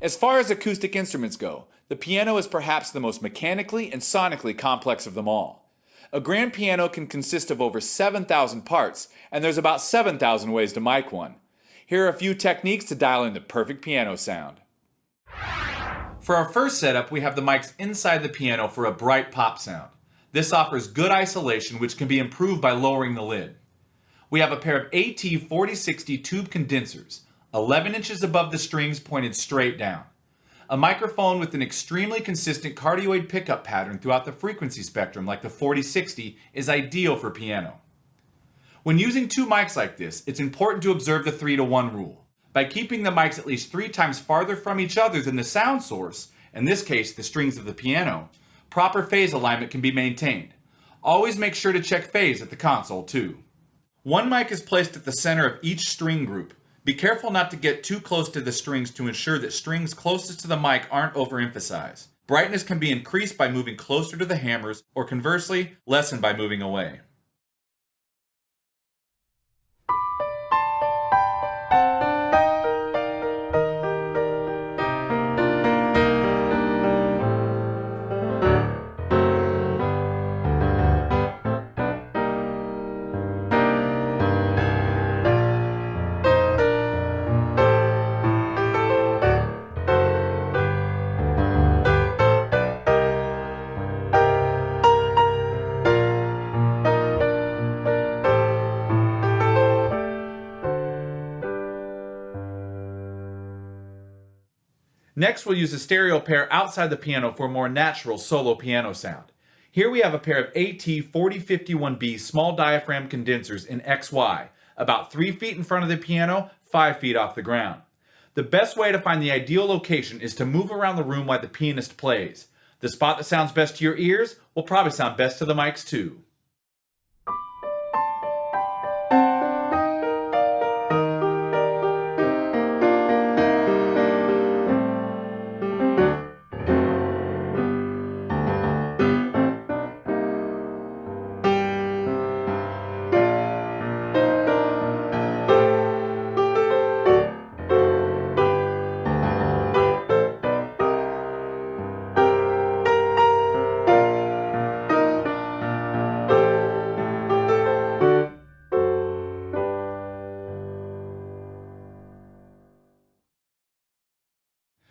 As far as acoustic instruments go, the piano is perhaps the most mechanically and sonically complex of them all. A grand piano can consist of over 7,000 parts, and there's about 7,000 ways to mic one. Here are a few techniques to dial in the perfect piano sound. For our first setup, we have the mics inside the piano for a bright pop sound. This offers good isolation, which can be improved by lowering the lid. We have a pair of AT4060 tube condensers, 11 inches above the strings pointed straight down. A microphone with an extremely consistent cardioid pickup pattern throughout the frequency spectrum like the 4060 is ideal for piano. When using two mics like this, it's important to observe the 3-to-1 rule. By keeping the mics at least 3 times farther from each other than the sound source, in this case the strings of the piano, proper phase alignment can be maintained. Always make sure to check phase at the console too. One mic is placed at the center of each string group. Be careful not to get too close to the strings to ensure that strings closest to the mic aren't overemphasized. Brightness can be increased by moving closer to the hammers, or conversely, lessened by moving away. Next, we'll use a stereo pair outside the piano for a more natural solo piano sound. Here we have a pair of AT4051B small diaphragm condensers in XY, about 3 feet in front of the piano, 5 feet off the ground. The best way to find the ideal location is to move around the room while the pianist plays. The spot that sounds best to your ears will probably sound best to the mics too.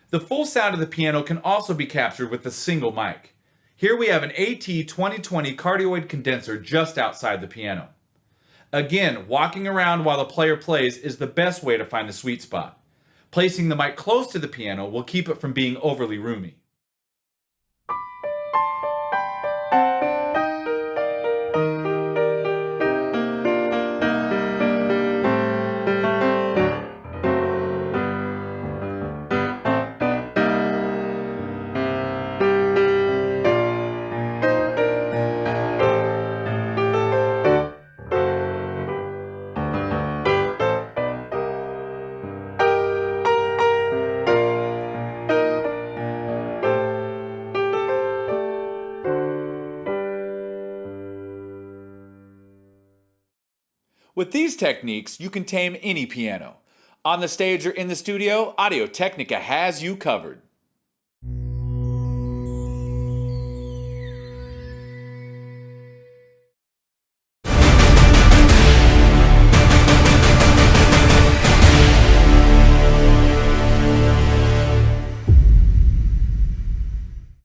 The full sound of the piano can also be captured with a single mic. Here we have an AT2020 cardioid condenser just outside the piano. Again, walking around while the player plays is the best way to find the sweet spot. Placing the mic close to the piano will keep it from being overly roomy. With these techniques, you can tame any piano. On the stage or in the studio, Audio-Technica has you covered.